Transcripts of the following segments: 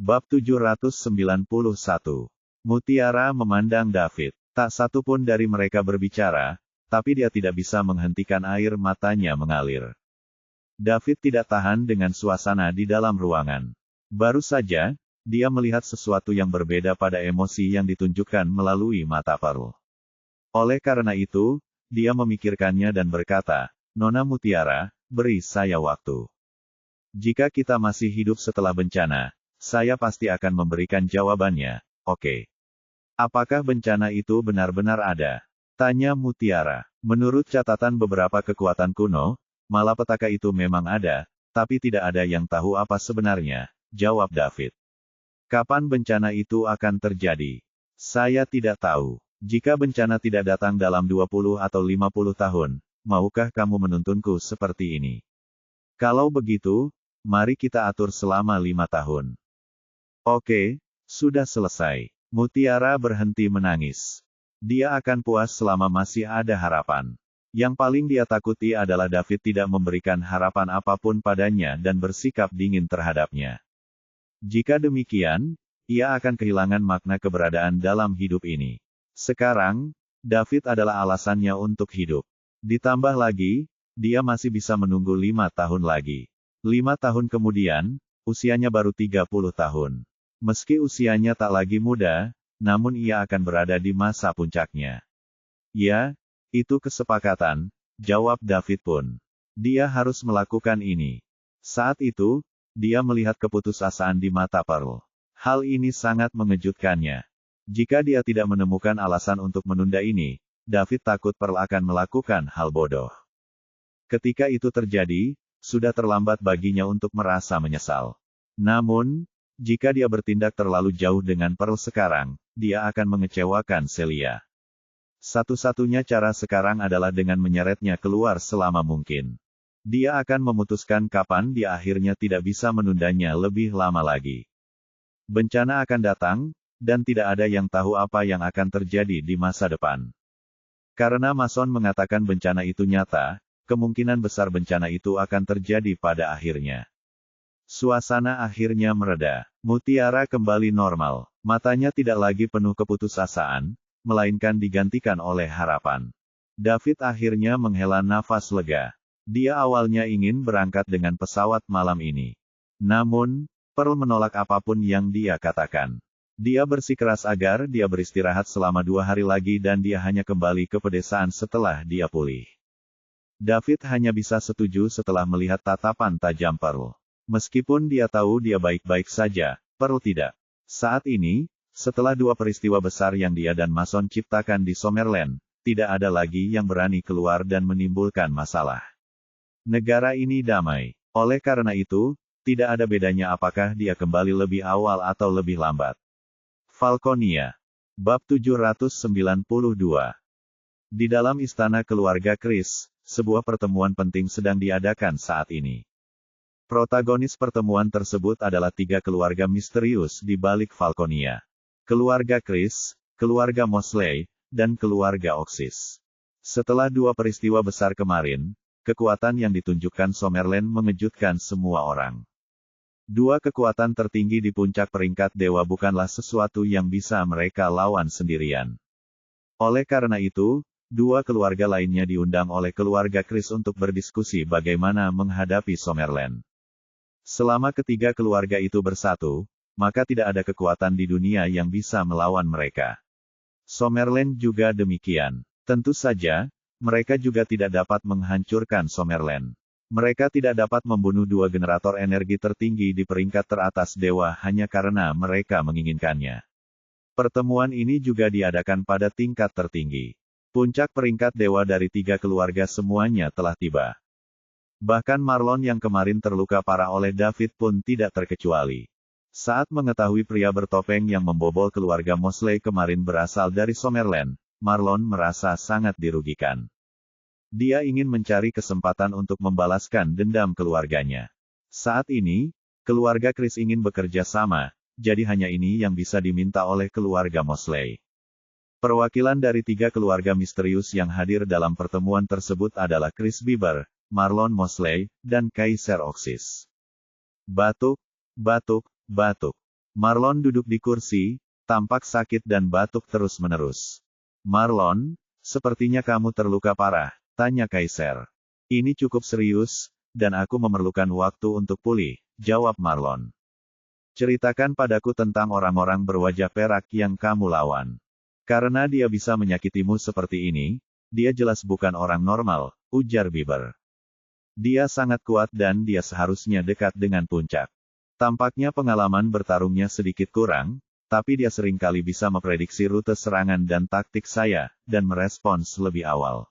Bab 791. Mutiara memandang David. Tak satu pun dari mereka berbicara, tapi dia tidak bisa menghentikan air matanya mengalir. David tidak tahan dengan suasana di dalam ruangan. Baru saja, dia melihat sesuatu yang berbeda pada emosi yang ditunjukkan melalui mata Pearl. Oleh karena itu, dia memikirkannya dan berkata, "Nona Mutiara, beri saya waktu. Jika kita masih hidup setelah bencana, saya pasti akan memberikan jawabannya, oke? Apakah bencana itu benar-benar ada?" Tanya Mutiara. Menurut catatan beberapa kekuatan kuno, malapetaka itu memang ada, tapi tidak ada yang tahu apa sebenarnya, jawab David. Kapan bencana itu akan terjadi? Saya tidak tahu. Jika bencana tidak datang dalam 20 atau 50 tahun, maukah kamu menuntunku seperti ini? Kalau begitu, mari kita atur selama 5 tahun. Oke, sudah selesai. Mutiara berhenti menangis. Dia akan puas selama masih ada harapan. Yang paling dia takuti adalah David tidak memberikan harapan apapun padanya dan bersikap dingin terhadapnya. Jika demikian, ia akan kehilangan makna keberadaan dalam hidup ini. Sekarang, David adalah alasannya untuk hidup. Ditambah lagi, dia masih bisa menunggu 5 tahun lagi. 5 tahun kemudian, usianya baru 30 tahun. Meski usianya tak lagi muda, namun ia akan berada di masa puncaknya. Ya, itu kesepakatan, jawab David pun. Dia harus melakukan ini. Saat itu, dia melihat keputusasaan di mata Pearl. Hal ini sangat mengejutkannya. Jika dia tidak menemukan alasan untuk menunda ini, David takut Pearl akan melakukan hal bodoh. Ketika itu terjadi, sudah terlambat baginya untuk merasa menyesal. Namun, jika dia bertindak terlalu jauh dengan Pearl sekarang, dia akan mengecewakan Celia. Satu-satunya cara sekarang adalah dengan menyeretnya keluar selama mungkin. Dia akan memutuskan kapan dia akhirnya tidak bisa menundanya lebih lama lagi. Bencana akan datang, dan tidak ada yang tahu apa yang akan terjadi di masa depan. Karena Mason mengatakan bencana itu nyata, kemungkinan besar bencana itu akan terjadi pada akhirnya. Suasana akhirnya mereda. Mutiara kembali normal. Matanya tidak lagi penuh keputusasaan, melainkan digantikan oleh harapan. David akhirnya menghela nafas lega. Dia awalnya ingin berangkat dengan pesawat malam ini. Namun, Pearl menolak apapun yang dia katakan. Dia bersikeras agar dia beristirahat selama 2 hari lagi dan dia hanya kembali ke pedesaan setelah dia pulih. David hanya bisa setuju setelah melihat tatapan tajam Pearl. Meskipun dia tahu dia baik-baik saja, Pearl tidak. Saat ini, setelah 2 peristiwa besar yang dia dan Mason ciptakan di Summerland, tidak ada lagi yang berani keluar dan menimbulkan masalah. Negara ini damai. Oleh karena itu, tidak ada bedanya apakah dia kembali lebih awal atau lebih lambat. Falconia. Bab 792. Di dalam istana keluarga Chris, sebuah pertemuan penting sedang diadakan saat ini. Protagonis pertemuan tersebut adalah 3 keluarga misterius di balik Falconia. Keluarga Chris, keluarga Mosley, dan keluarga Oxys. Setelah 2 peristiwa besar kemarin, kekuatan yang ditunjukkan Summerland mengejutkan semua orang. 2 kekuatan tertinggi di puncak peringkat dewa bukanlah sesuatu yang bisa mereka lawan sendirian. Oleh karena itu, 2 keluarga lainnya diundang oleh keluarga Chris untuk berdiskusi bagaimana menghadapi Summerland. Selama ketiga keluarga itu bersatu, maka tidak ada kekuatan di dunia yang bisa melawan mereka. Summerland juga demikian. Tentu saja, mereka juga tidak dapat menghancurkan Summerland. Mereka tidak dapat membunuh 2 generator energi tertinggi di peringkat teratas dewa hanya karena mereka menginginkannya. Pertemuan ini juga diadakan pada tingkat tertinggi. Puncak peringkat dewa dari 3 keluarga semuanya telah tiba. Bahkan Marlon yang kemarin terluka parah oleh David pun tidak terkecuali. Saat mengetahui pria bertopeng yang membobol keluarga Mosley kemarin berasal dari Summerland, Marlon merasa sangat dirugikan. Dia ingin mencari kesempatan untuk membalaskan dendam keluarganya. Saat ini, keluarga Chris ingin bekerja sama, jadi hanya ini yang bisa diminta oleh keluarga Mosley. Perwakilan dari 3 keluarga misterius yang hadir dalam pertemuan tersebut adalah Chris Bieber, Marlon Mosley, dan Kaiser Oxys. Batuk, batuk, batuk. Marlon duduk di kursi, tampak sakit dan batuk terus-menerus. Marlon, sepertinya kamu terluka parah, tanya Kaiser. Ini cukup serius, dan aku memerlukan waktu untuk pulih, jawab Marlon. Ceritakan padaku tentang orang-orang berwajah perak yang kamu lawan. Karena dia bisa menyakitimu seperti ini, dia jelas bukan orang normal, ujar Bieber. Dia sangat kuat dan dia seharusnya dekat dengan puncak. Tampaknya pengalaman bertarungnya sedikit kurang, tapi dia seringkali bisa memprediksi rute serangan dan taktik saya, dan merespons lebih awal.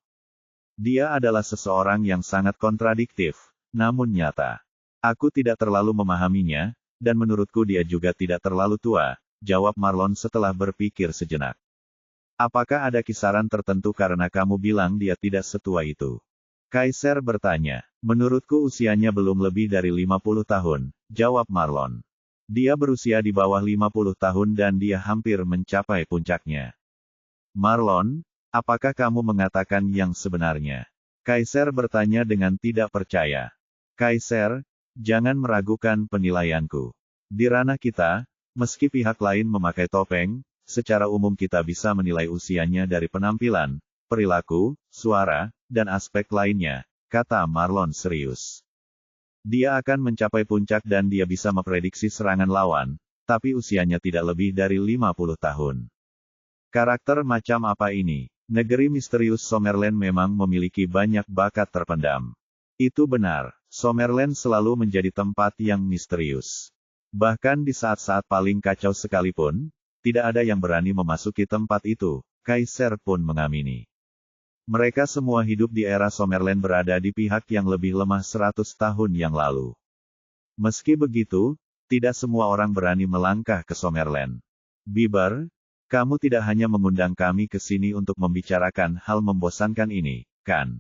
Dia adalah seseorang yang sangat kontradiktif, namun nyata. Aku tidak terlalu memahaminya, dan menurutku dia juga tidak terlalu tua, jawab Marlon setelah berpikir sejenak. Apakah ada kisaran tertentu karena kamu bilang dia tidak setua itu? Kaiser bertanya. Menurutku usianya belum lebih dari 50 tahun, jawab Marlon. Dia berusia di bawah 50 tahun dan dia hampir mencapai puncaknya. Marlon, apakah kamu mengatakan yang sebenarnya? Kaiser bertanya dengan tidak percaya. Kaiser, jangan meragukan penilaianku. Di ranah kita, meski pihak lain memakai topeng, secara umum kita bisa menilai usianya dari penampilan, perilaku, suara, dan aspek lainnya, kata Marlon serius. Dia akan mencapai puncak dan dia bisa memprediksi serangan lawan, tapi usianya tidak lebih dari 50 tahun. Karakter macam apa ini? Negeri misterius Summerland memang memiliki banyak bakat terpendam. Itu benar, Summerland selalu menjadi tempat yang misterius. Bahkan di saat-saat paling kacau sekalipun, tidak ada yang berani memasuki tempat itu, Kaiser pun mengamini. Mereka semua hidup di era Summerland berada di pihak yang lebih lemah 100 tahun yang lalu. Meski begitu, tidak semua orang berani melangkah ke Summerland. Bieber, kamu tidak hanya mengundang kami ke sini untuk membicarakan hal membosankan ini, kan?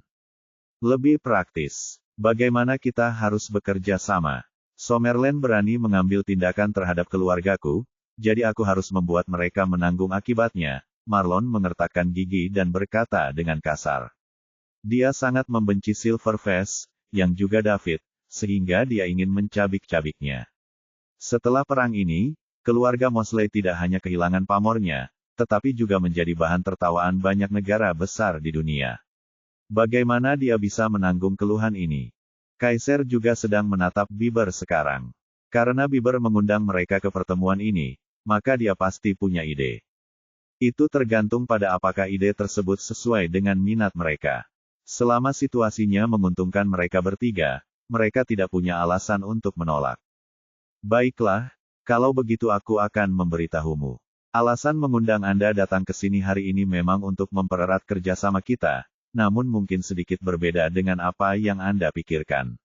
Lebih praktis, bagaimana kita harus bekerja sama? Summerland berani mengambil tindakan terhadap keluargaku, jadi aku harus membuat mereka menanggung akibatnya. Marlon mengertakkan gigi dan berkata dengan kasar. Dia sangat membenci Silverface, yang juga David, sehingga dia ingin mencabik-cabiknya. Setelah perang ini, keluarga Mosley tidak hanya kehilangan pamornya, tetapi juga menjadi bahan tertawaan banyak negara besar di dunia. Bagaimana dia bisa menanggung keluhan ini? Kaiser juga sedang menatap Bieber sekarang. Karena Bieber mengundang mereka ke pertemuan ini, maka dia pasti punya ide. Itu tergantung pada apakah ide tersebut sesuai dengan minat mereka. Selama situasinya menguntungkan mereka bertiga, mereka tidak punya alasan untuk menolak. Baiklah, kalau begitu aku akan memberitahumu. Alasan mengundang Anda datang ke sini hari ini memang untuk mempererat kerjasama kita, namun mungkin sedikit berbeda dengan apa yang Anda pikirkan.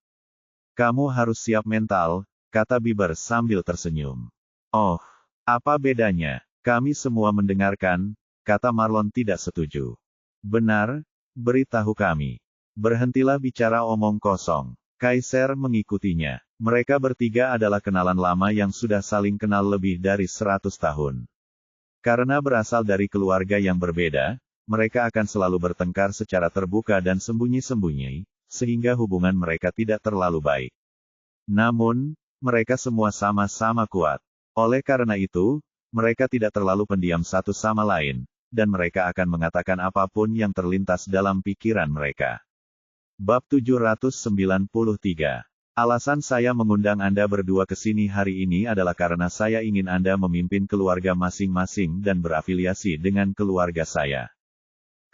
Kamu harus siap mental, kata Bieber sambil tersenyum. Oh, apa bedanya? Kami semua mendengarkan, kata Marlon tidak setuju. Benar, beritahu kami. Berhentilah bicara omong kosong. Kaiser mengikutinya. Mereka bertiga adalah kenalan lama yang sudah saling kenal lebih dari 100 tahun. Karena berasal dari keluarga yang berbeda, mereka akan selalu bertengkar secara terbuka dan sembunyi-sembunyi, sehingga hubungan mereka tidak terlalu baik. Namun, mereka semua sama-sama kuat. Oleh karena itu, mereka tidak terlalu pendiam satu sama lain, dan mereka akan mengatakan apapun yang terlintas dalam pikiran mereka. Bab 793. Alasan saya mengundang Anda berdua ke sini hari ini adalah karena saya ingin Anda memimpin keluarga masing-masing dan berafiliasi dengan keluarga saya.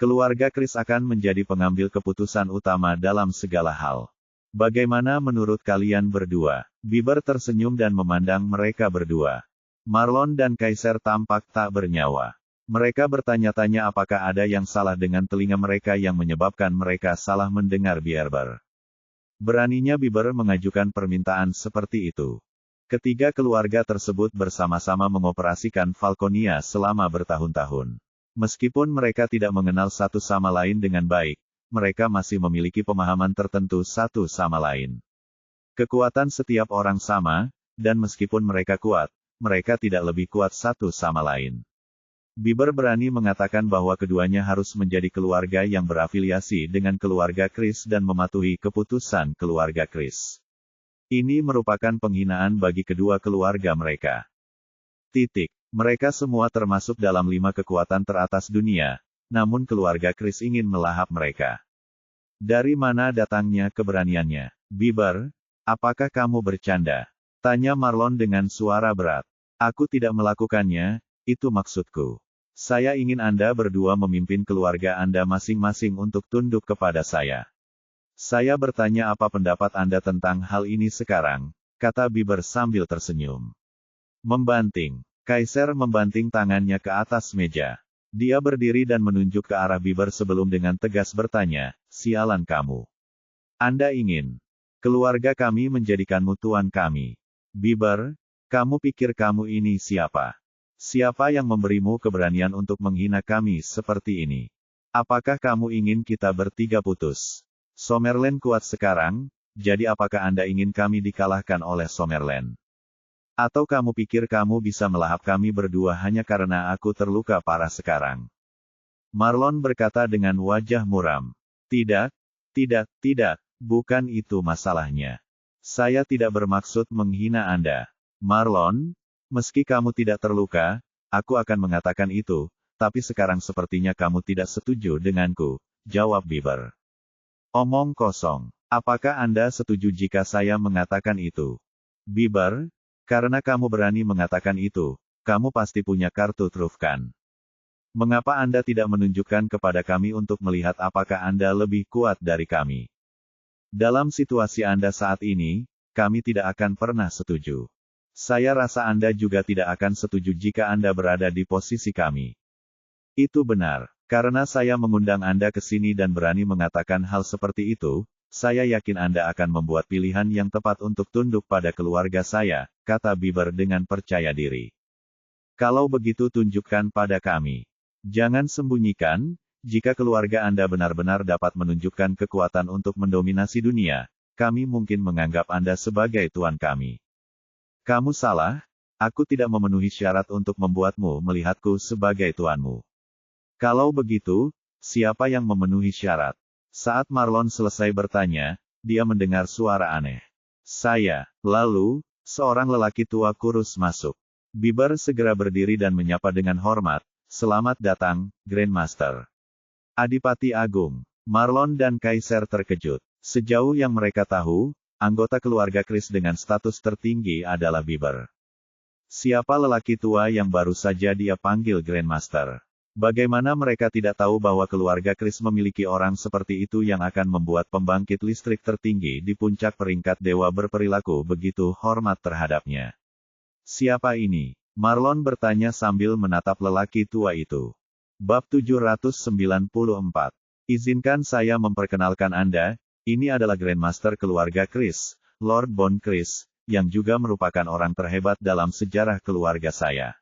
Keluarga Chris akan menjadi pengambil keputusan utama dalam segala hal. Bagaimana menurut kalian berdua? Bieber tersenyum dan memandang mereka berdua. Marlon dan Kaiser tampak tak bernyawa. Mereka bertanya-tanya apakah ada yang salah dengan telinga mereka yang menyebabkan mereka salah mendengar Bieber. Beraninya Bieber mengajukan permintaan seperti itu. Ketiga keluarga tersebut bersama-sama mengoperasikan Falconia selama bertahun-tahun. Meskipun mereka tidak mengenal satu sama lain dengan baik, mereka masih memiliki pemahaman tertentu satu sama lain. Kekuatan setiap orang sama, dan meskipun mereka kuat, mereka tidak lebih kuat satu sama lain. Bieber berani mengatakan bahwa keduanya harus menjadi keluarga yang berafiliasi dengan keluarga Chris dan mematuhi keputusan keluarga Chris. Ini merupakan penghinaan bagi kedua keluarga mereka. Mereka semua termasuk dalam 5 kekuatan teratas dunia, namun keluarga Chris ingin melahap mereka. Dari mana datangnya keberaniannya? Bieber, apakah kamu bercanda? Tanya Marlon dengan suara berat. Aku tidak melakukannya, itu maksudku. Saya ingin Anda berdua memimpin keluarga Anda masing-masing untuk tunduk kepada saya. Saya bertanya apa pendapat Anda tentang hal ini sekarang, kata Bieber sambil tersenyum. Membanting. Kaiser membanting tangannya ke atas meja. Dia berdiri dan menunjuk ke arah Bieber sebelum dengan tegas bertanya, sialan kamu. Anda ingin keluarga kami menjadikanmu tuan kami. Bieber, kamu pikir kamu ini siapa? Siapa yang memberimu keberanian untuk menghina kami seperti ini? Apakah kamu ingin kita bertiga putus? Summerland kuat sekarang, jadi apakah Anda ingin kami dikalahkan oleh Summerland? Atau kamu pikir kamu bisa melahap kami berdua hanya karena aku terluka parah sekarang? Marlon berkata dengan wajah muram. Tidak, bukan itu masalahnya. Saya tidak bermaksud menghina Anda. Marlon, meski kamu tidak terluka, aku akan mengatakan itu, tapi sekarang sepertinya kamu tidak setuju denganku, jawab Bieber. Omong kosong. Apakah Anda setuju jika saya mengatakan itu? Bieber, karena kamu berani mengatakan itu, kamu pasti punya kartu truf kan? Mengapa Anda tidak menunjukkan kepada kami untuk melihat apakah Anda lebih kuat dari kami? Dalam situasi Anda saat ini, kami tidak akan pernah setuju. Saya rasa Anda juga tidak akan setuju jika Anda berada di posisi kami. Itu benar, karena saya mengundang Anda ke sini dan berani mengatakan hal seperti itu, saya yakin Anda akan membuat pilihan yang tepat untuk tunduk pada keluarga saya, kata Bieber dengan percaya diri. Kalau begitu tunjukkan pada kami. Jangan sembunyikan, jika keluarga Anda benar-benar dapat menunjukkan kekuatan untuk mendominasi dunia, kami mungkin menganggap Anda sebagai tuan kami. Kamu salah, aku tidak memenuhi syarat untuk membuatmu melihatku sebagai tuanmu. Kalau begitu, siapa yang memenuhi syarat? Saat Marlon selesai bertanya, dia mendengar suara aneh. Saya. Lalu, seorang lelaki tua kurus masuk. Bieber segera berdiri dan menyapa dengan hormat, selamat datang, Grandmaster. Adipati Agung. Marlon dan Kaiser terkejut. Sejauh yang mereka tahu, anggota keluarga Chris dengan status tertinggi adalah Bieber. Siapa lelaki tua yang baru saja dia panggil Grandmaster? Bagaimana mereka tidak tahu bahwa keluarga Chris memiliki orang seperti itu yang akan membuat pembangkit listrik tertinggi di puncak peringkat dewa berperilaku begitu hormat terhadapnya? Siapa ini? Marlon bertanya sambil menatap lelaki tua itu. Bab 794. Izinkan saya memperkenalkan Anda, ini adalah Grandmaster keluarga Chris, Lord Bon Chris, yang juga merupakan orang terhebat dalam sejarah keluarga saya.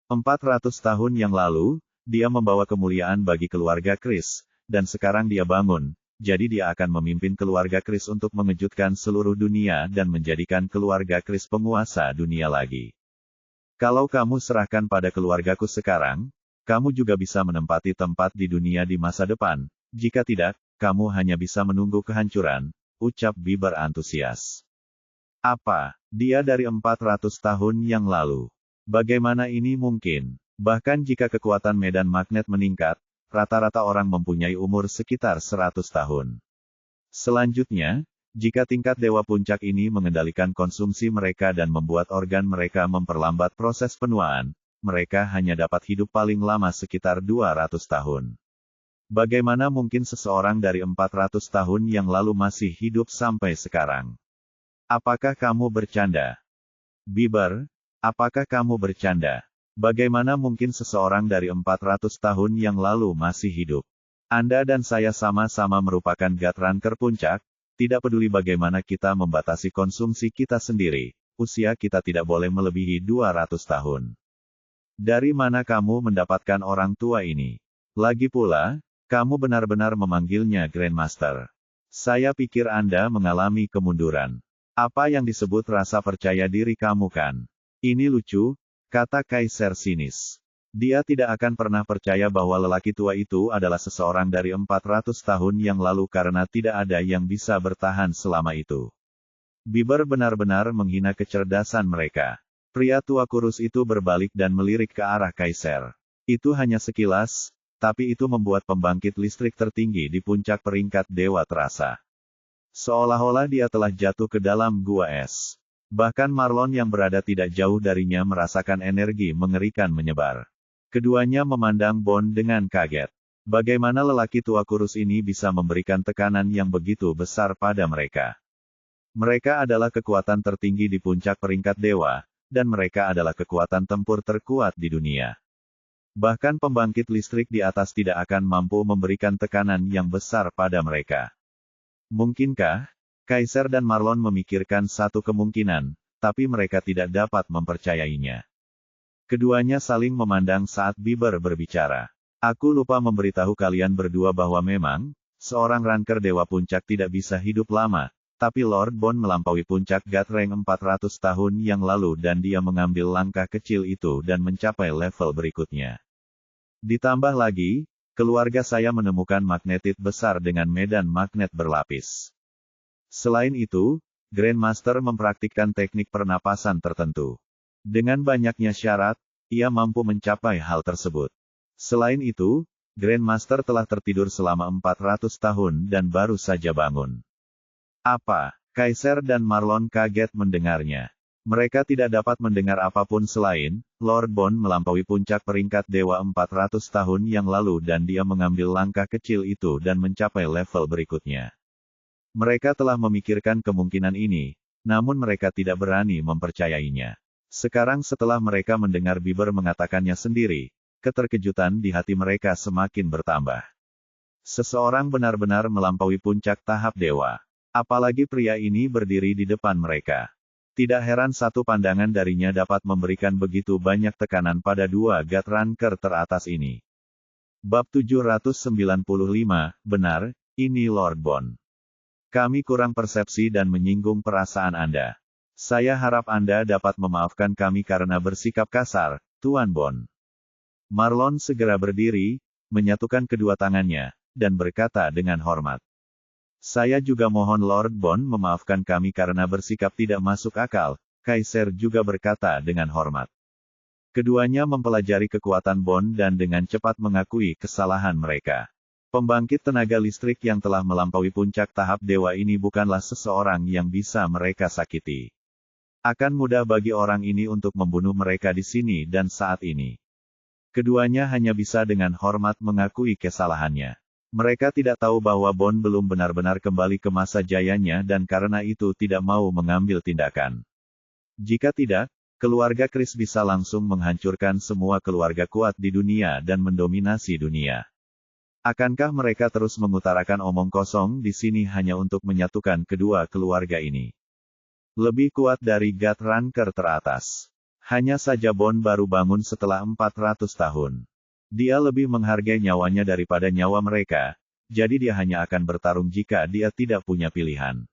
400 tahun yang lalu, dia membawa kemuliaan bagi keluarga Chris, dan sekarang dia bangun, jadi dia akan memimpin keluarga Chris untuk mengejutkan seluruh dunia dan menjadikan keluarga Chris penguasa dunia lagi. Kalau kamu serahkan pada keluargaku sekarang, kamu juga bisa menempati tempat di dunia di masa depan, jika tidak, kamu hanya bisa menunggu kehancuran, ucap Bieber antusias. Apa? Dia dari 400 tahun yang lalu. Bagaimana ini mungkin? Bahkan jika kekuatan medan magnet meningkat, rata-rata orang mempunyai umur sekitar 100 tahun. Selanjutnya, jika tingkat dewa puncak ini mengendalikan konsumsi mereka dan membuat organ mereka memperlambat proses penuaan, mereka hanya dapat hidup paling lama sekitar 200 tahun. Bagaimana mungkin seseorang dari 400 tahun yang lalu masih hidup sampai sekarang? Apakah kamu bercanda? Bieber, apakah kamu bercanda? Bagaimana mungkin seseorang dari 400 tahun yang lalu masih hidup? Anda dan saya sama-sama merupakan Gatranker puncak, tidak peduli bagaimana kita membatasi konsumsi kita sendiri, usia kita tidak boleh melebihi 200 tahun. Dari mana kamu mendapatkan orang tua ini? Lagi pula, kamu benar-benar memanggilnya Grandmaster. Saya pikir Anda mengalami kemunduran. Apa yang disebut rasa percaya diri kamu kan? Ini lucu, kata Kaiser sinis. Dia tidak akan pernah percaya bahwa lelaki tua itu adalah seseorang dari 400 tahun yang lalu karena tidak ada yang bisa bertahan selama itu. Bieber benar-benar menghina kecerdasan mereka. Pria tua kurus itu berbalik dan melirik ke arah Kaiser. Itu hanya sekilas, tapi itu membuat pembangkit listrik tertinggi di puncak peringkat dewa terasa. Seolah-olah dia telah jatuh ke dalam gua es. Bahkan Marlon yang berada tidak jauh darinya merasakan energi mengerikan menyebar. Keduanya memandang Bond dengan kaget. Bagaimana lelaki tua kurus ini bisa memberikan tekanan yang begitu besar pada mereka? Mereka adalah kekuatan tertinggi di puncak peringkat dewa, dan mereka adalah kekuatan tempur terkuat di dunia. Bahkan pembangkit listrik di atas tidak akan mampu memberikan tekanan yang besar pada mereka. Mungkinkah Kaiser dan Marlon memikirkan satu kemungkinan, tapi mereka tidak dapat mempercayainya. Keduanya saling memandang saat Bieber berbicara. Aku lupa memberitahu kalian berdua bahwa memang, seorang ranker dewa puncak tidak bisa hidup lama, tapi Lord Bond melampaui puncak God Rank 400 tahun yang lalu dan dia mengambil langkah kecil itu dan mencapai level berikutnya. Ditambah lagi, keluarga saya menemukan magnetit besar dengan medan magnet berlapis. Selain itu, Grandmaster mempraktikkan teknik pernapasan tertentu. Dengan banyaknya syarat, ia mampu mencapai hal tersebut. Selain itu, Grandmaster telah tertidur selama 400 tahun dan baru saja bangun. Apa? Kaiser dan Marlon kaget mendengarnya. Mereka tidak dapat mendengar apapun selain, Lord Bond melampaui puncak peringkat dewa 400 tahun yang lalu dan dia mengambil langkah kecil itu dan mencapai level berikutnya. Mereka telah memikirkan kemungkinan ini, namun mereka tidak berani mempercayainya. Sekarang setelah mereka mendengar Bieber mengatakannya sendiri, keterkejutan di hati mereka semakin bertambah. Seseorang benar-benar melampaui puncak tahap dewa. Apalagi pria ini berdiri di depan mereka. Tidak heran satu pandangan darinya dapat memberikan begitu banyak tekanan pada dua God Ranker teratas ini. Bab 795, benar, ini Lord Bond. Kami kurang persepsi dan menyinggung perasaan Anda. Saya harap Anda dapat memaafkan kami karena bersikap kasar, Tuan Bond. Marlon segera berdiri, menyatukan kedua tangannya, dan berkata dengan hormat. Saya juga mohon Lord Bond memaafkan kami karena bersikap tidak masuk akal, Kaiser juga berkata dengan hormat. Keduanya mempelajari kekuatan Bond dan dengan cepat mengakui kesalahan mereka. Pembangkit tenaga listrik yang telah melampaui puncak tahap dewa ini bukanlah seseorang yang bisa mereka sakiti. Akan mudah bagi orang ini untuk membunuh mereka di sini dan saat ini. Keduanya hanya bisa dengan hormat mengakui kesalahannya. Mereka tidak tahu bahwa Bond belum benar-benar kembali ke masa jayanya dan karena itu tidak mau mengambil tindakan. Jika tidak, keluarga Chris bisa langsung menghancurkan semua keluarga kuat di dunia dan mendominasi dunia. Akankah mereka terus mengutarakan omong kosong di sini hanya untuk menyatukan kedua keluarga ini? Lebih kuat dari God Ranker teratas. Hanya saja Bond baru bangun setelah 400 tahun. Dia lebih menghargai nyawanya daripada nyawa mereka, jadi dia hanya akan bertarung jika dia tidak punya pilihan.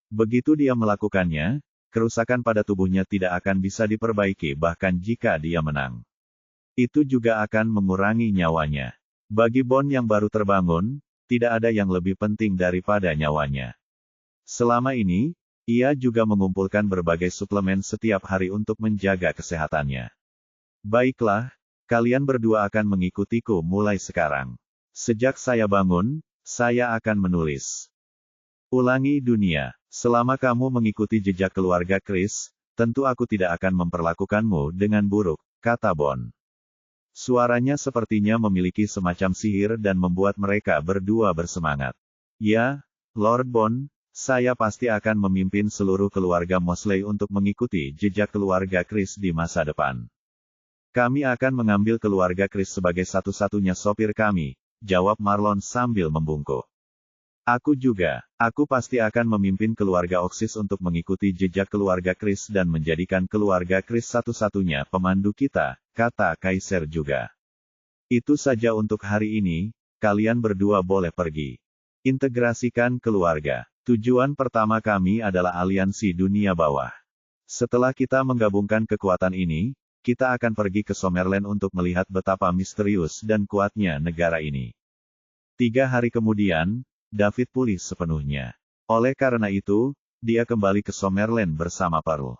Begitu dia melakukannya, kerusakan pada tubuhnya tidak akan bisa diperbaiki bahkan jika dia menang. Itu juga akan mengurangi nyawanya. Bagi Bond yang baru terbangun, tidak ada yang lebih penting daripada nyawanya. Selama ini, ia juga mengumpulkan berbagai suplemen setiap hari untuk menjaga kesehatannya. Baiklah, kalian berdua akan mengikutiku mulai sekarang. Sejak saya bangun, saya akan menulis. Ulangi dunia. Selama kamu mengikuti jejak keluarga Chris, tentu aku tidak akan memperlakukanmu dengan buruk, kata Bond. Suaranya sepertinya memiliki semacam sihir dan membuat mereka berdua bersemangat. Ya, Lord Bond, saya pasti akan memimpin seluruh keluarga Mosley untuk mengikuti jejak keluarga Chris di masa depan. Kami akan mengambil keluarga Chris sebagai satu-satunya sopir kami, jawab Marlon sambil membungkuk. Aku juga, aku pasti akan memimpin keluarga Oxys untuk mengikuti jejak keluarga Chris dan menjadikan keluarga Chris satu-satunya pemandu kita, kata Kaiser juga. Itu saja untuk hari ini, kalian berdua boleh pergi. Integrasikan keluarga. Tujuan pertama kami adalah aliansi dunia bawah. Setelah kita menggabungkan kekuatan ini, kita akan pergi ke Summerland untuk melihat betapa misterius dan kuatnya negara ini. 3 hari kemudian, David pulih sepenuhnya. Oleh karena itu, dia kembali ke Summerland bersama Pearl.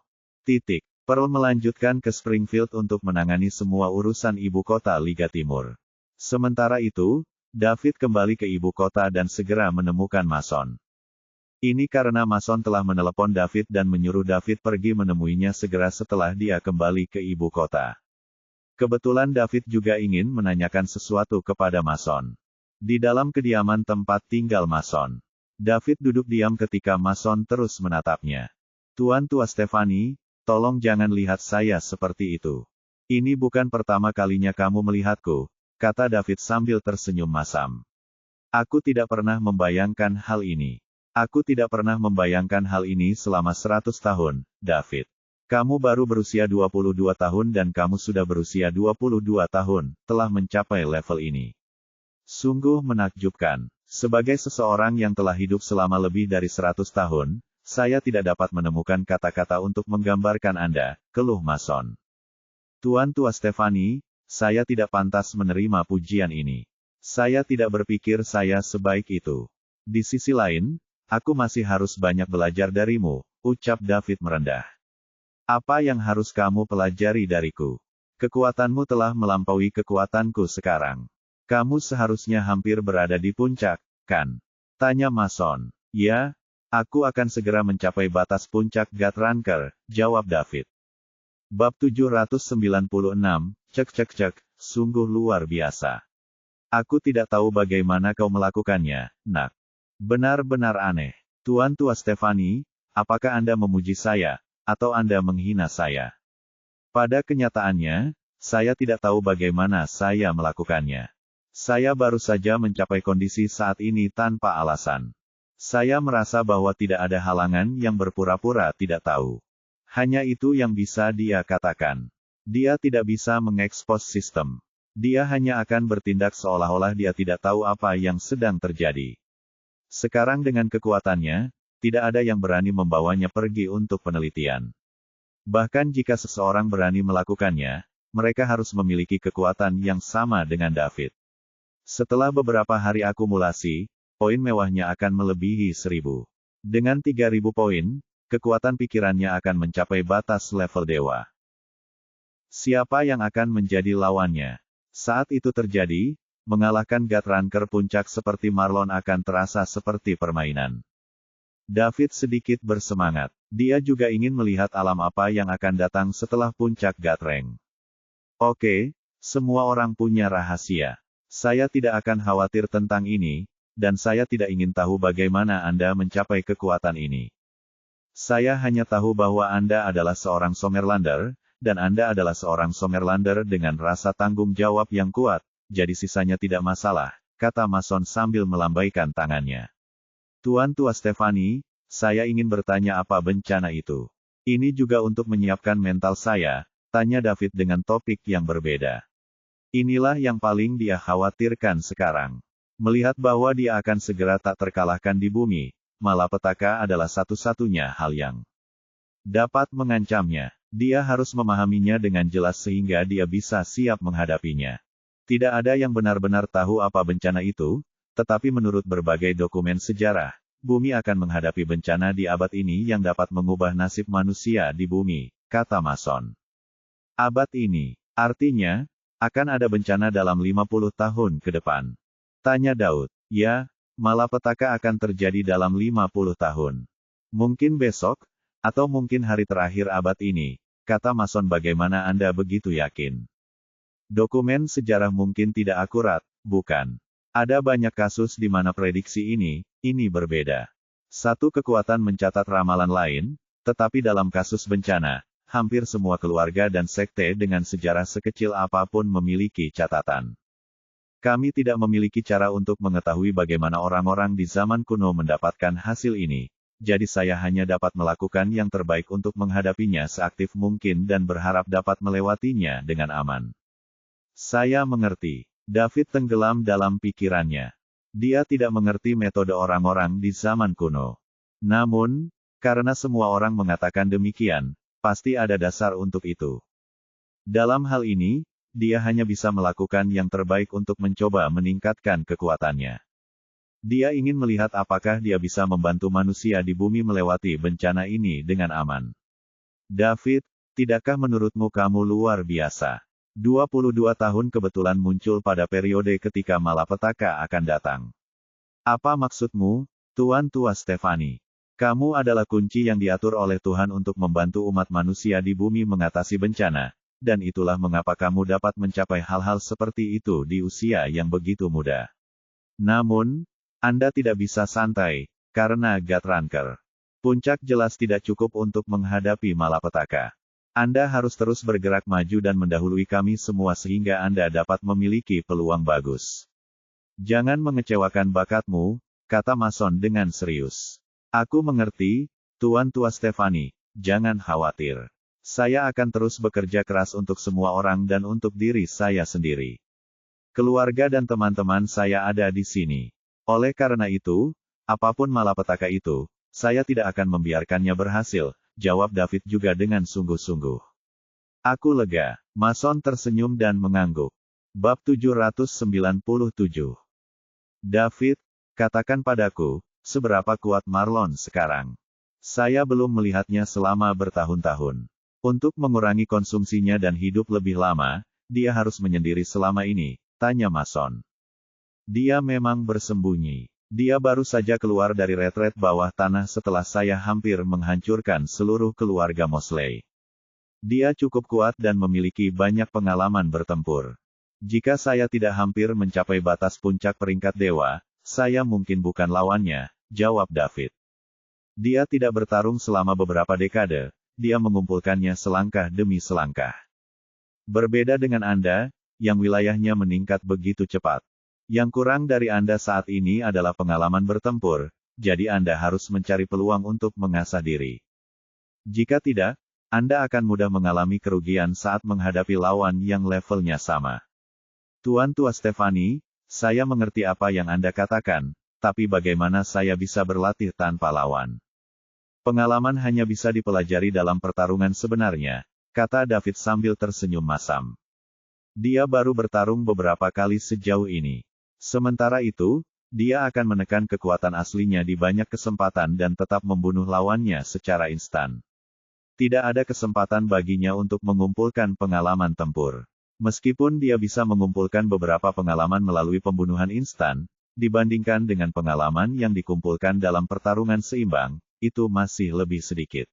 Pearl melanjutkan ke Springfield untuk menangani semua urusan ibu kota Liga Timur. Sementara itu, David kembali ke ibu kota dan segera menemukan Mason. Ini karena Mason telah menelepon David dan menyuruh David pergi menemuinya segera setelah dia kembali ke ibu kota. Kebetulan David juga ingin menanyakan sesuatu kepada Mason. Di dalam kediaman tempat tinggal Mason, David duduk diam ketika Mason terus menatapnya. "Tuan Tua Stefani, tolong jangan lihat saya seperti itu. Ini bukan pertama kalinya kamu melihatku," kata David sambil tersenyum masam. "Aku tidak pernah membayangkan hal ini. Aku tidak pernah membayangkan hal ini selama 100 tahun, David. Kamu baru berusia 22 tahun dan kamu sudah berusia 22 tahun, telah mencapai level ini. Sungguh menakjubkan. Sebagai seseorang yang telah hidup selama lebih dari 100 tahun, saya tidak dapat menemukan kata-kata untuk menggambarkan Anda," keluh Mason. "Tuan Tua Stefani, saya tidak pantas menerima pujian ini. Saya tidak berpikir saya sebaik itu. Di sisi lain, aku masih harus banyak belajar darimu," ucap David merendah. "Apa yang harus kamu pelajari dariku? Kekuatanmu telah melampaui kekuatanku sekarang. Kamu seharusnya hampir berada di puncak, kan?" tanya Mason. "Ya, aku akan segera mencapai batas puncak Gatranker," jawab David. Bab 796, cek, sungguh luar biasa. "Aku tidak tahu bagaimana kau melakukannya, nak. Benar-benar aneh. Tuan Tua Stefani, apakah Anda memuji saya, atau Anda menghina saya? Pada kenyataannya, saya tidak tahu bagaimana saya melakukannya. Saya baru saja mencapai kondisi saat ini tanpa alasan. Saya merasa bahwa tidak ada halangan yang berpura-pura tidak tahu. Hanya itu yang bisa dia katakan. Dia tidak bisa mengekspos sistem. Dia hanya akan bertindak seolah-olah dia tidak tahu apa yang sedang terjadi. Sekarang dengan kekuatannya, tidak ada yang berani membawanya pergi untuk penelitian. Bahkan jika seseorang berani melakukannya, mereka harus memiliki kekuatan yang sama dengan David. Setelah beberapa hari akumulasi, poin mewahnya akan melebihi 1000. Dengan 3000 poin, kekuatan pikirannya akan mencapai batas level dewa. Siapa yang akan menjadi lawannya? Saat itu terjadi, mengalahkan Gatranker puncak seperti Marlon akan terasa seperti permainan. David sedikit bersemangat. Dia juga ingin melihat alam apa yang akan datang setelah puncak Gatreng. "Oke, semua orang punya rahasia. Saya tidak akan khawatir tentang ini, dan saya tidak ingin tahu bagaimana Anda mencapai kekuatan ini. Saya hanya tahu bahwa Anda adalah seorang Sommerlander, dan Anda adalah seorang Sommerlander dengan rasa tanggung jawab yang kuat, jadi sisanya tidak masalah," kata Mason sambil melambaikan tangannya. "Tuan Tua Stefani, saya ingin bertanya apa bencana itu. Ini juga untuk menyiapkan mental saya," tanya David dengan topik yang berbeda. Inilah yang paling dia khawatirkan sekarang. Melihat bahwa dia akan segera tak terkalahkan di bumi, malapetaka adalah satu-satunya hal yang dapat mengancamnya. Dia harus memahaminya dengan jelas sehingga dia bisa siap menghadapinya. Tidak ada yang benar-benar tahu apa bencana itu, tetapi menurut berbagai dokumen sejarah, bumi akan menghadapi bencana di abad ini yang dapat mengubah nasib manusia di bumi, kata Mason. Abad ini, artinya, akan ada bencana dalam 50 tahun ke depan. Tanya Daud. Ya, malapetaka akan terjadi dalam 50 tahun. Mungkin besok, atau mungkin hari terakhir abad ini, kata Mason. Bagaimana Anda begitu yakin? Dokumen sejarah mungkin tidak akurat, bukan? Ada banyak kasus di mana prediksi ini berbeda. Satu kekuatan mencatat ramalan lain, tetapi dalam kasus bencana, hampir semua keluarga dan sekte dengan sejarah sekecil apapun memiliki catatan. Kami tidak memiliki cara untuk mengetahui bagaimana orang-orang di zaman kuno mendapatkan hasil ini, jadi saya hanya dapat melakukan yang terbaik untuk menghadapinya seaktif mungkin dan berharap dapat melewatinya dengan aman. Saya mengerti. David tenggelam dalam pikirannya. Dia tidak mengerti metode orang-orang di zaman kuno. Namun, karena semua orang mengatakan demikian, pasti ada dasar untuk itu. Dalam hal ini, dia hanya bisa melakukan yang terbaik untuk mencoba meningkatkan kekuatannya. Dia ingin melihat apakah dia bisa membantu manusia di bumi melewati bencana ini dengan aman. David, Tidakkah menurutmu kamu luar biasa? 22 tahun kebetulan muncul pada periode ketika malapetaka akan datang. Apa maksudmu, Tuan Tua Stefani? Kamu adalah kunci yang diatur oleh Tuhan untuk membantu umat manusia di bumi mengatasi bencana, dan itulah mengapa kamu dapat mencapai hal-hal seperti itu di usia yang begitu muda. Namun, Anda tidak bisa santai, karena Guthrunker. Puncak jelas tidak cukup untuk menghadapi malapetaka. Anda harus terus bergerak maju dan mendahului kami semua sehingga Anda dapat memiliki peluang bagus. Jangan mengecewakan bakatmu, kata Mason dengan serius. Aku mengerti, Tuan Tua Stefani, jangan khawatir. Saya akan terus bekerja keras untuk semua orang dan untuk diri saya sendiri. Keluarga dan teman-teman saya ada di sini. Oleh karena itu, apapun malapetaka itu, saya tidak akan membiarkannya berhasil, jawab David juga dengan sungguh-sungguh. Aku lega. Mason tersenyum dan mengangguk. Bab 797. David, katakan padaku, seberapa kuat Marlon sekarang? Saya belum melihatnya selama bertahun-tahun. Untuk mengurangi konsumsinya dan hidup lebih lama, dia harus menyendiri selama ini, tanya Mason. Dia memang bersembunyi. Dia baru saja keluar dari retret bawah tanah setelah saya hampir menghancurkan seluruh keluarga Mosley. Dia cukup kuat dan memiliki banyak pengalaman bertempur. Jika saya tidak hampir mencapai batas puncak peringkat dewa, saya mungkin bukan lawannya, jawab David. Dia tidak bertarung selama beberapa dekade, dia mengumpulkannya selangkah demi selangkah. Berbeda dengan Anda, yang wilayahnya meningkat begitu cepat. Yang kurang dari Anda saat ini adalah pengalaman bertempur, jadi Anda harus mencari peluang untuk mengasah diri. Jika tidak, Anda akan mudah mengalami kerugian saat menghadapi lawan yang levelnya sama. Tuan Tua Stefani, saya mengerti apa yang Anda katakan, tapi bagaimana saya bisa berlatih tanpa lawan? Pengalaman hanya bisa dipelajari dalam pertarungan sebenarnya, kata David sambil tersenyum masam. Dia baru bertarung beberapa kali sejauh ini. Sementara itu, dia akan menekan kekuatan aslinya di banyak kesempatan dan tetap membunuh lawannya secara instan. Tidak ada kesempatan baginya untuk mengumpulkan pengalaman tempur. Meskipun dia bisa mengumpulkan beberapa pengalaman melalui pembunuhan instan, dibandingkan dengan pengalaman yang dikumpulkan dalam pertarungan seimbang, itu masih lebih sedikit.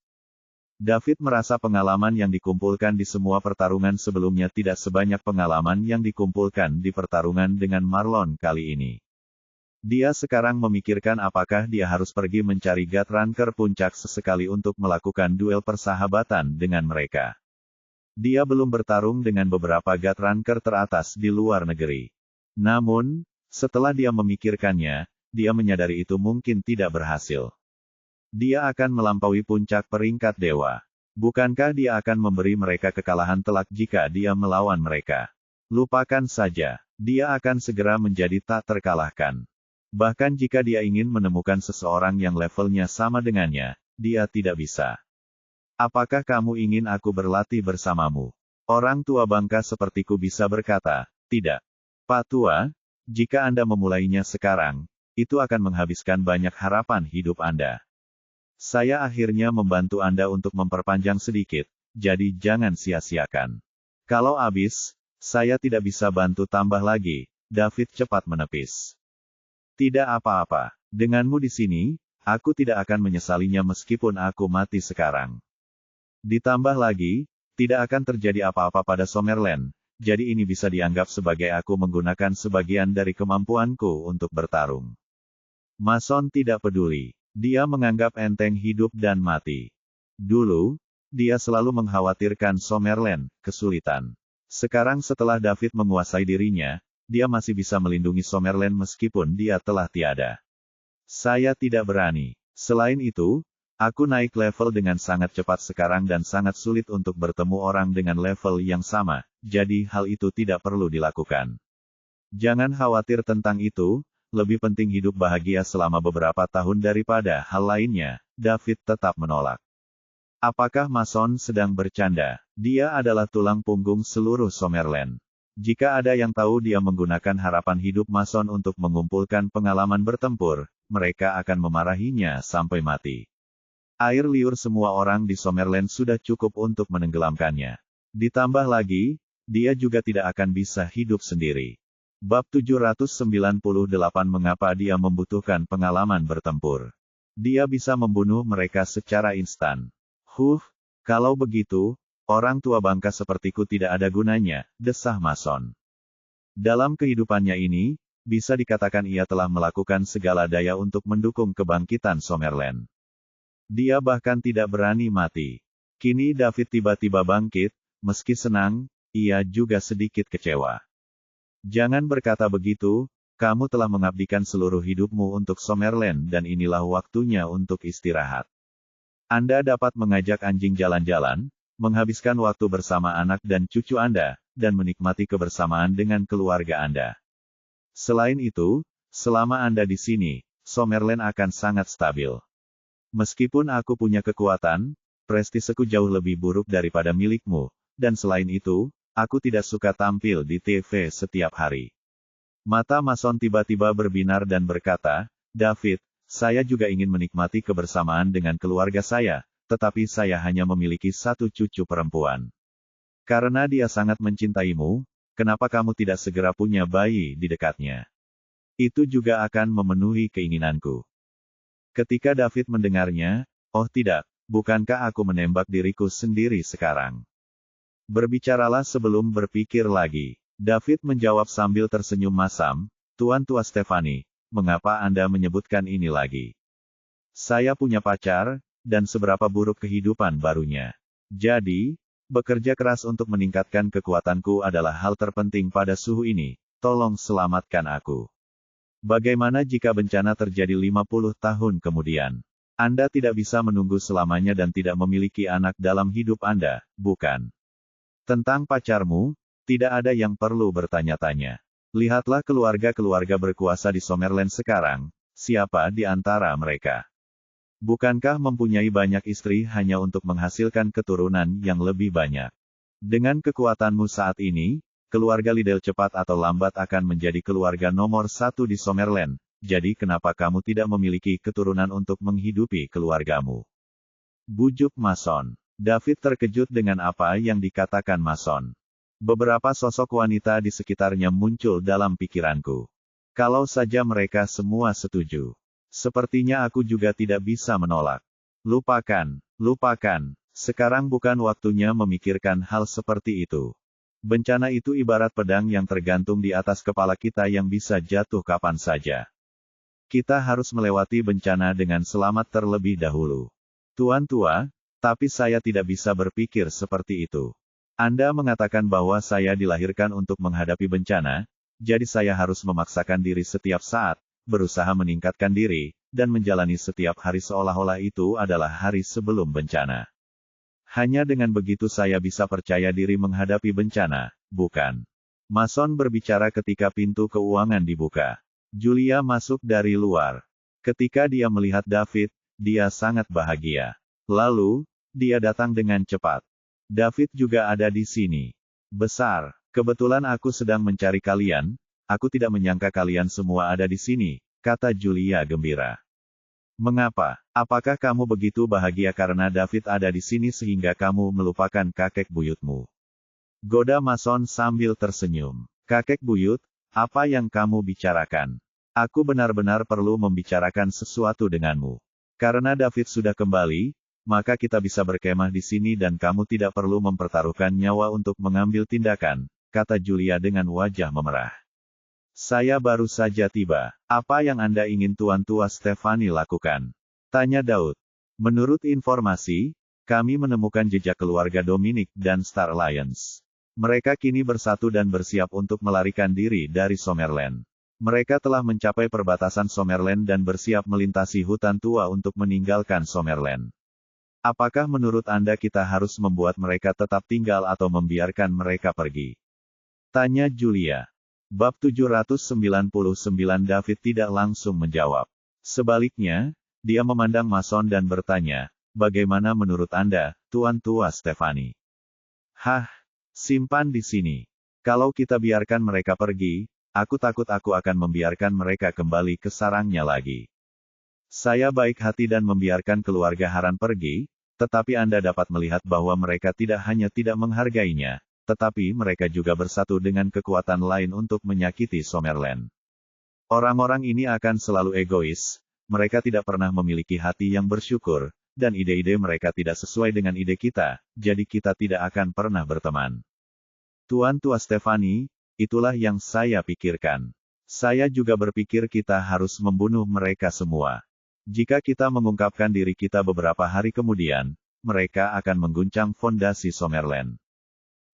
David merasa pengalaman yang dikumpulkan di semua pertarungan sebelumnya tidak sebanyak pengalaman yang dikumpulkan di pertarungan dengan Marlon kali ini. Dia sekarang memikirkan apakah dia harus pergi mencari Guthrunker puncak sesekali untuk melakukan duel persahabatan dengan mereka. Dia belum bertarung dengan beberapa Guthrunker teratas di luar negeri. Namun, setelah dia memikirkannya, dia menyadari itu mungkin tidak berhasil. Dia akan melampaui puncak peringkat dewa. Bukankah dia akan memberi mereka kekalahan telak jika dia melawan mereka? Lupakan saja, dia akan segera menjadi tak terkalahkan. Bahkan jika dia ingin menemukan seseorang yang levelnya sama dengannya, dia tidak bisa. Apakah kamu ingin aku berlatih bersamamu? Orang tua bangka sepertiku bisa berkata, tidak. Pak Tua, jika Anda memulainya sekarang, itu akan menghabiskan banyak harapan hidup Anda. Saya akhirnya membantu Anda untuk memperpanjang sedikit, jadi jangan sia-siakan. Kalau habis, saya tidak bisa bantu tambah lagi, David cepat menepis. Tidak apa-apa, denganmu di sini, aku tidak akan menyesalinya meskipun aku mati sekarang. Ditambah lagi, tidak akan terjadi apa-apa pada Summerland, jadi ini bisa dianggap sebagai aku menggunakan sebagian dari kemampuanku untuk bertarung. Mason tidak peduli. Dia menganggap enteng hidup dan mati. Dulu, dia selalu mengkhawatirkan Summerland, kesulitan. Sekarang setelah David menguasai dirinya, dia masih bisa melindungi Summerland meskipun dia telah tiada. Saya tidak berani. Selain itu, aku naik level dengan sangat cepat sekarang dan sangat sulit untuk bertemu orang dengan level yang sama, jadi hal itu tidak perlu dilakukan. Jangan khawatir tentang itu. Lebih penting hidup bahagia selama beberapa tahun daripada hal lainnya, David tetap menolak. Apakah Mason sedang bercanda? Dia adalah tulang punggung seluruh Summerland. Jika ada yang tahu dia menggunakan harapan hidup Mason untuk mengumpulkan pengalaman bertempur, mereka akan memarahinya sampai mati. Air liur semua orang di Summerland sudah cukup untuk menenggelamkannya. Ditambah lagi, dia juga tidak akan bisa hidup sendiri. Bab 798 Mengapa dia membutuhkan pengalaman bertempur? Dia bisa membunuh mereka secara instan. Kalau begitu, orang tua bangka sepertiku tidak ada gunanya, desah Mason. Dalam kehidupannya ini, bisa dikatakan ia telah melakukan segala daya untuk mendukung kebangkitan Summerland. Dia bahkan tidak berani mati. Kini David tiba-tiba bangkit, meski senang, ia juga sedikit kecewa. Jangan berkata begitu, kamu telah mengabdikan seluruh hidupmu untuk Summerland dan inilah waktunya untuk istirahat. Anda dapat mengajak anjing jalan-jalan, menghabiskan waktu bersama anak dan cucu Anda, dan menikmati kebersamaan dengan keluarga Anda. Selain itu, selama Anda di sini, Summerland akan sangat stabil. Meskipun aku punya kekuatan, prestiseku jauh lebih buruk daripada milikmu, dan selain itu, aku tidak suka tampil di TV setiap hari. Mata Mason tiba-tiba berbinar dan berkata, David, saya juga ingin menikmati kebersamaan dengan keluarga saya, tetapi saya hanya memiliki satu cucu perempuan. Karena dia sangat mencintaimu, kenapa kamu tidak segera punya bayi di dekatnya? Itu juga akan memenuhi keinginanku. Ketika David mendengarnya, oh tidak, bukankah aku menembak diriku sendiri sekarang? Berbicaralah sebelum berpikir lagi. David menjawab sambil tersenyum masam, Tuan Tua Stephanie, mengapa Anda menyebutkan ini lagi? Saya punya pacar, dan seberapa buruk kehidupan barunya. Jadi, bekerja keras untuk meningkatkan kekuatanku adalah hal terpenting pada suhu ini, tolong selamatkan aku. Bagaimana jika bencana terjadi 50 tahun kemudian? Anda tidak bisa menunggu selamanya dan tidak memiliki anak dalam hidup Anda, bukan? Tentang pacarmu, tidak ada yang perlu bertanya-tanya. Lihatlah keluarga-keluarga berkuasa di Summerland sekarang, siapa di antara mereka? Bukankah mempunyai banyak istri hanya untuk menghasilkan keturunan yang lebih banyak? Dengan kekuatanmu saat ini, keluarga Liddell cepat atau lambat akan menjadi keluarga nomor satu di Summerland, jadi kenapa kamu tidak memiliki keturunan untuk menghidupi keluargamu? Bujuk Mason. David terkejut dengan apa yang dikatakan Mason. Beberapa sosok wanita di sekitarnya muncul dalam pikiranku. Kalau saja mereka semua setuju. Sepertinya aku juga tidak bisa menolak. Lupakan, sekarang bukan waktunya memikirkan hal seperti itu. Bencana itu ibarat pedang yang tergantung di atas kepala kita yang bisa jatuh kapan saja. Kita harus melewati bencana dengan selamat terlebih dahulu. Tuan Tua, tapi saya tidak bisa berpikir seperti itu. Anda mengatakan bahwa saya dilahirkan untuk menghadapi bencana, jadi saya harus memaksakan diri setiap saat, berusaha meningkatkan diri, dan menjalani setiap hari seolah-olah itu adalah hari sebelum bencana. Hanya dengan begitu saya bisa percaya diri menghadapi bencana, bukan? Mason berbicara ketika pintu keuangan dibuka. Julia masuk dari luar. Ketika dia melihat David, dia sangat bahagia. Lalu, dia datang dengan cepat. David juga ada di sini. Besar, kebetulan aku sedang mencari kalian, aku tidak menyangka kalian semua ada di sini, kata Julia gembira. Mengapa? Apakah kamu begitu bahagia karena David ada di sini sehingga kamu melupakan kakek buyutmu? Goda Mason sambil tersenyum. Kakek buyut, apa yang kamu bicarakan? Aku benar-benar perlu membicarakan sesuatu denganmu. Karena David sudah kembali, maka kita bisa berkemah di sini dan kamu tidak perlu mempertaruhkan nyawa untuk mengambil tindakan, kata Julia dengan wajah memerah. Saya baru saja tiba. Apa yang Anda ingin Tuan Tua Stephanie lakukan? Tanya Daud. Menurut informasi, kami menemukan jejak keluarga Dominic dan Star Alliance. Mereka kini bersatu dan bersiap untuk melarikan diri dari Summerland. Mereka telah mencapai perbatasan Summerland dan bersiap melintasi hutan tua untuk meninggalkan Summerland. Apakah menurut Anda kita harus membuat mereka tetap tinggal atau membiarkan mereka pergi? Tanya Julia. Bab 799 David tidak langsung menjawab. Sebaliknya, dia memandang Mason dan bertanya, bagaimana menurut Anda, Tuan Tua Stephanie? Simpan di sini. Kalau kita biarkan mereka pergi, aku takut aku akan membiarkan mereka kembali ke sarangnya lagi. Saya baik hati dan membiarkan keluarga Haran pergi, tetapi Anda dapat melihat bahwa mereka tidak hanya tidak menghargainya, tetapi mereka juga bersatu dengan kekuatan lain untuk menyakiti Summerland. Orang-orang ini akan selalu egois, mereka tidak pernah memiliki hati yang bersyukur, dan ide-ide mereka tidak sesuai dengan ide kita, jadi kita tidak akan pernah berteman. Tuan Tua Stefani, itulah yang saya pikirkan. Saya juga berpikir kita harus membunuh mereka semua. Jika kita mengungkapkan diri kita beberapa hari kemudian, mereka akan mengguncang fondasi Summerland.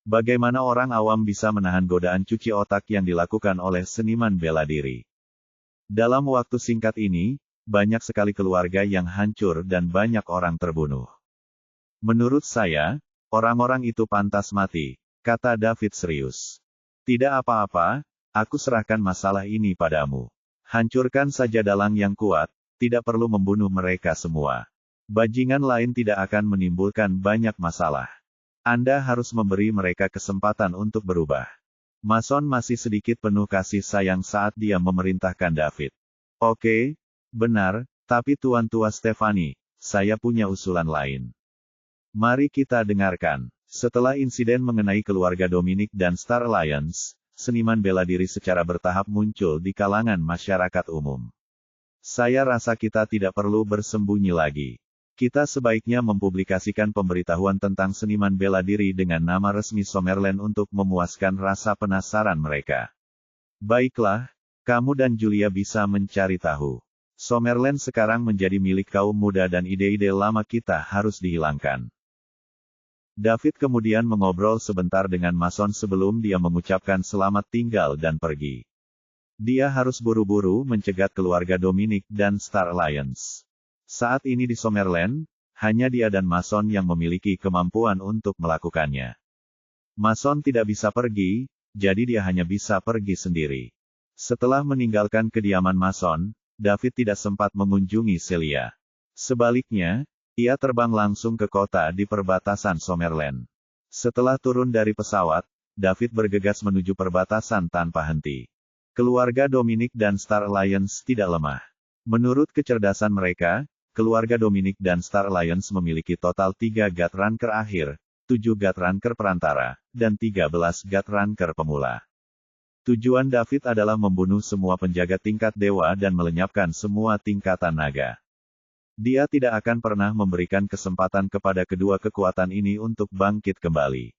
Bagaimana orang awam bisa menahan godaan cuci otak yang dilakukan oleh seniman bela diri? Dalam waktu singkat ini, banyak sekali keluarga yang hancur dan banyak orang terbunuh. Menurut saya, orang-orang itu pantas mati, kata David serius. Tidak apa-apa, aku serahkan masalah ini padamu. Hancurkan saja dalang yang kuat, tidak perlu membunuh mereka semua. Bajingan lain tidak akan menimbulkan banyak masalah. Anda harus memberi mereka kesempatan untuk berubah. Mason masih sedikit penuh kasih sayang saat dia memerintahkan David. Oke, benar, tapi Tuan Tua Stefani, saya punya usulan lain. Mari kita dengarkan. Setelah insiden mengenai keluarga Dominic dan Star Alliance, seniman bela diri secara bertahap muncul di kalangan masyarakat umum. Saya rasa kita tidak perlu bersembunyi lagi. Kita sebaiknya mempublikasikan pemberitahuan tentang seniman bela diri dengan nama resmi Summerland untuk memuaskan rasa penasaran mereka. Baiklah, kamu dan Julia bisa mencari tahu. Summerland sekarang menjadi milik kaum muda dan ide-ide lama kita harus dihilangkan. David kemudian mengobrol sebentar dengan Mason sebelum dia mengucapkan selamat tinggal dan pergi. Dia harus buru-buru mencegat keluarga Dominic dan Star Alliance. Saat ini di Summerland, hanya dia dan Mason yang memiliki kemampuan untuk melakukannya. Mason tidak bisa pergi, jadi dia hanya bisa pergi sendiri. Setelah meninggalkan kediaman Mason, David tidak sempat mengunjungi Celia. Sebaliknya, ia terbang langsung ke kota di perbatasan Summerland. Setelah turun dari pesawat, David bergegas menuju perbatasan tanpa henti. Keluarga Dominic dan Star Alliance tidak lemah. Menurut kecerdasan mereka, keluarga Dominic dan Star Alliance memiliki total 3 Gatranker akhir, 7 Gatranker perantara, dan 13 Gatranker pemula. Tujuan David adalah membunuh semua penjaga tingkat dewa dan melenyapkan semua tingkatan naga. Dia tidak akan pernah memberikan kesempatan kepada kedua kekuatan ini untuk bangkit kembali.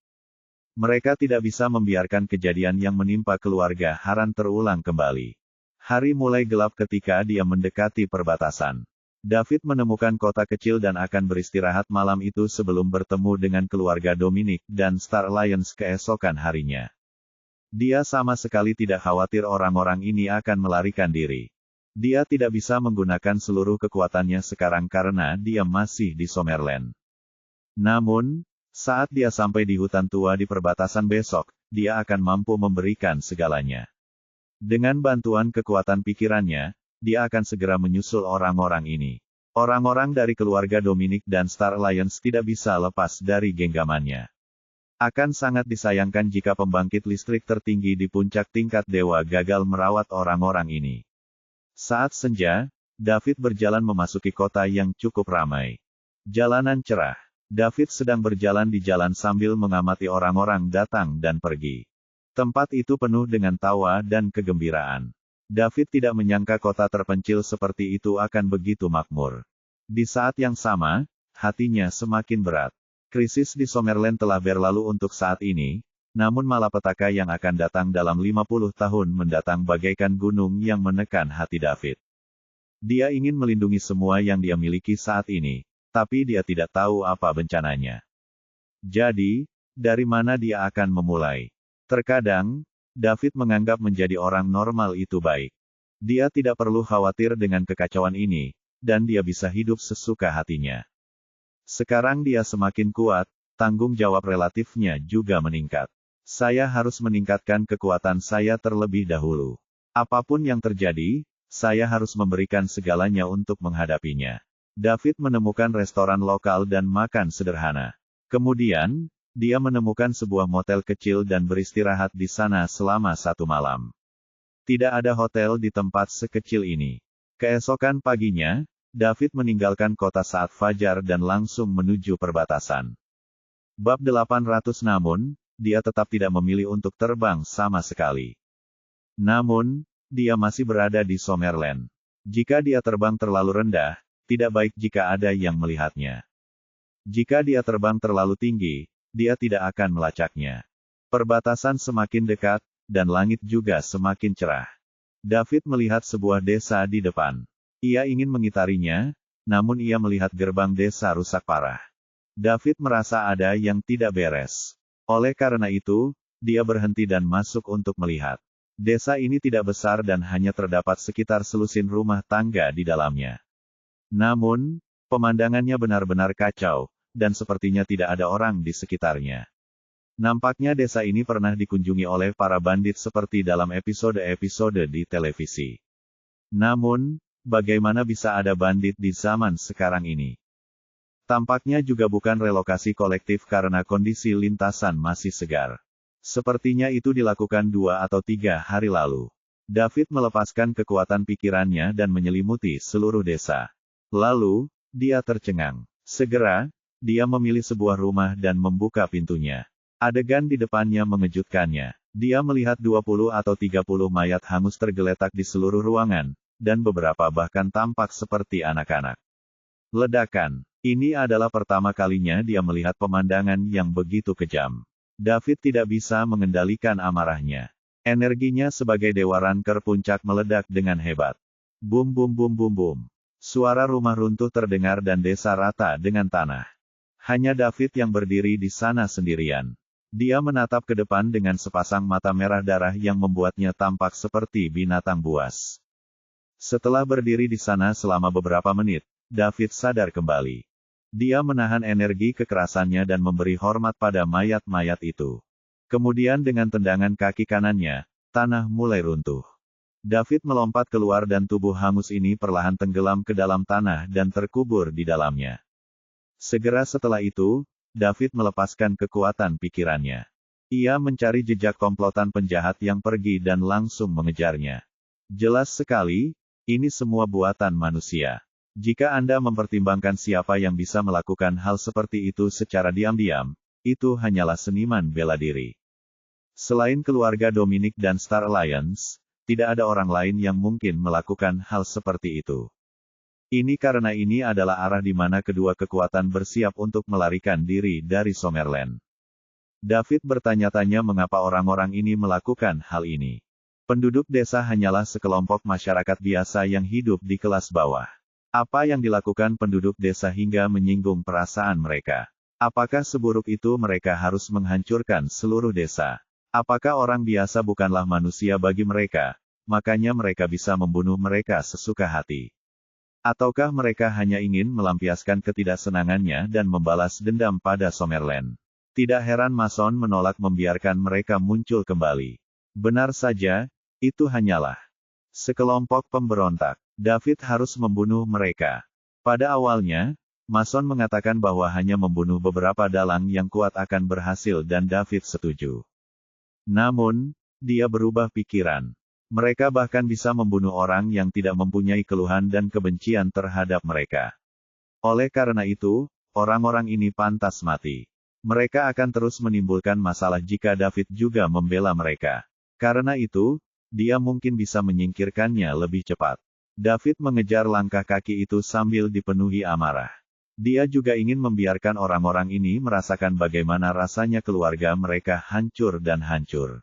Mereka tidak bisa membiarkan kejadian yang menimpa keluarga Haran terulang kembali. Hari mulai gelap ketika dia mendekati perbatasan. David menemukan kota kecil dan akan beristirahat malam itu sebelum bertemu dengan keluarga Dominic dan Star Alliance keesokan harinya. Dia sama sekali tidak khawatir orang-orang ini akan melarikan diri. Dia tidak bisa menggunakan seluruh kekuatannya sekarang karena dia masih di Summerland. Namun, saat dia sampai di hutan tua di perbatasan besok, dia akan mampu memberikan segalanya. Dengan bantuan kekuatan pikirannya, dia akan segera menyusul orang-orang ini. Orang-orang dari keluarga Dominic dan Star Alliance tidak bisa lepas dari genggamannya. Akan sangat disayangkan jika pembangkit listrik tertinggi di puncak tingkat dewa gagal merawat orang-orang ini. Saat senja, David berjalan memasuki kota yang cukup ramai. Jalanan cerah. David sedang berjalan di jalan sambil mengamati orang-orang datang dan pergi. Tempat itu penuh dengan tawa dan kegembiraan. David tidak menyangka kota terpencil seperti itu akan begitu makmur. Di saat yang sama, hatinya semakin berat. Krisis di Summerland telah berlalu untuk saat ini, namun malapetaka yang akan datang dalam 50 tahun mendatang bagaikan gunung yang menekan hati David. Dia ingin melindungi semua yang dia miliki saat ini, tapi dia tidak tahu apa bencananya. Jadi, dari mana dia akan memulai? Terkadang, David menganggap menjadi orang normal itu baik. Dia tidak perlu khawatir dengan kekacauan ini, dan dia bisa hidup sesuka hatinya. Sekarang dia semakin kuat, tanggung jawab relatifnya juga meningkat. Saya harus meningkatkan kekuatan saya terlebih dahulu. Apapun yang terjadi, saya harus memberikan segalanya untuk menghadapinya. David menemukan restoran lokal dan makan sederhana. Kemudian, dia menemukan sebuah motel kecil dan beristirahat di sana selama 1 malam. Tidak ada hotel di tempat sekecil ini. Keesokan paginya, David meninggalkan kota saat fajar dan langsung menuju perbatasan. Bab 800 namun, dia tetap tidak memilih untuk terbang sama sekali. Namun, dia masih berada di Summerland. Jika dia terbang terlalu rendah, tidak baik jika ada yang melihatnya. Jika dia terbang terlalu tinggi, dia tidak akan melacaknya. Perbatasan semakin dekat, dan langit juga semakin cerah. David melihat sebuah desa di depan. Ia ingin mengitarinya, namun ia melihat gerbang desa rusak parah. David merasa ada yang tidak beres. Oleh karena itu, dia berhenti dan masuk untuk melihat. Desa ini tidak besar dan hanya terdapat sekitar selusin rumah tangga di dalamnya. Namun, pemandangannya benar-benar kacau, dan sepertinya tidak ada orang di sekitarnya. Nampaknya desa ini pernah dikunjungi oleh para bandit seperti dalam episode-episode di televisi. Namun, bagaimana bisa ada bandit di zaman sekarang ini? Tampaknya juga bukan relokasi kolektif karena kondisi lintasan masih segar. Sepertinya itu dilakukan 2 atau 3 hari lalu. David melepaskan kekuatan pikirannya dan menyelimuti seluruh desa. Lalu, dia tercengang. Segera, dia memilih sebuah rumah dan membuka pintunya. Adegan di depannya mengejutkannya. Dia melihat 20 atau 30 mayat hangus tergeletak di seluruh ruangan, dan beberapa bahkan tampak seperti anak-anak. Ledakan. Ini adalah pertama kalinya dia melihat pemandangan yang begitu kejam. David tidak bisa mengendalikan amarahnya. Energinya sebagai dewa Ranker puncak meledak dengan hebat. Bum bum bum bum bum. Suara rumah runtuh terdengar dan desa rata dengan tanah. Hanya David yang berdiri di sana sendirian. Dia menatap ke depan dengan sepasang mata merah darah yang membuatnya tampak seperti binatang buas. Setelah berdiri di sana selama beberapa menit, David sadar kembali. Dia menahan energi kekerasannya dan memberi hormat pada mayat-mayat itu. Kemudian dengan tendangan kaki kanannya, tanah mulai runtuh. David melompat keluar dan tubuh hangus ini perlahan tenggelam ke dalam tanah dan terkubur di dalamnya. Segera setelah itu, David melepaskan kekuatan pikirannya. Ia mencari jejak komplotan penjahat yang pergi dan langsung mengejarnya. Jelas sekali, ini semua buatan manusia. Jika Anda mempertimbangkan siapa yang bisa melakukan hal seperti itu secara diam-diam, itu hanyalah seniman bela diri. Selain keluarga Dominic dan Star Alliance, tidak ada orang lain yang mungkin melakukan hal seperti itu. Ini karena ini adalah arah di mana kedua kekuatan bersiap untuk melarikan diri dari Summerland. David bertanya-tanya mengapa orang-orang ini melakukan hal ini. Penduduk desa hanyalah sekelompok masyarakat biasa yang hidup di kelas bawah. Apa yang dilakukan penduduk desa hingga menyinggung perasaan mereka? Apakah seburuk itu mereka harus menghancurkan seluruh desa? Apakah orang biasa bukanlah manusia bagi mereka, makanya mereka bisa membunuh mereka sesuka hati? Ataukah mereka hanya ingin melampiaskan ketidaksenangannya dan membalas dendam pada Summerland? Tidak heran Mason menolak membiarkan mereka muncul kembali. Benar saja, itu hanyalah sekelompok pemberontak. David harus membunuh mereka. Pada awalnya, Mason mengatakan bahwa hanya membunuh beberapa dalang yang kuat akan berhasil dan David setuju. Namun, dia berubah pikiran. Mereka bahkan bisa membunuh orang yang tidak mempunyai keluhan dan kebencian terhadap mereka. Oleh karena itu, orang-orang ini pantas mati. Mereka akan terus menimbulkan masalah jika David juga membela mereka. Karena itu, dia mungkin bisa menyingkirkannya lebih cepat. David mengejar langkah kaki itu sambil dipenuhi amarah. Dia juga ingin membiarkan orang-orang ini merasakan bagaimana rasanya keluarga mereka hancur dan hancur.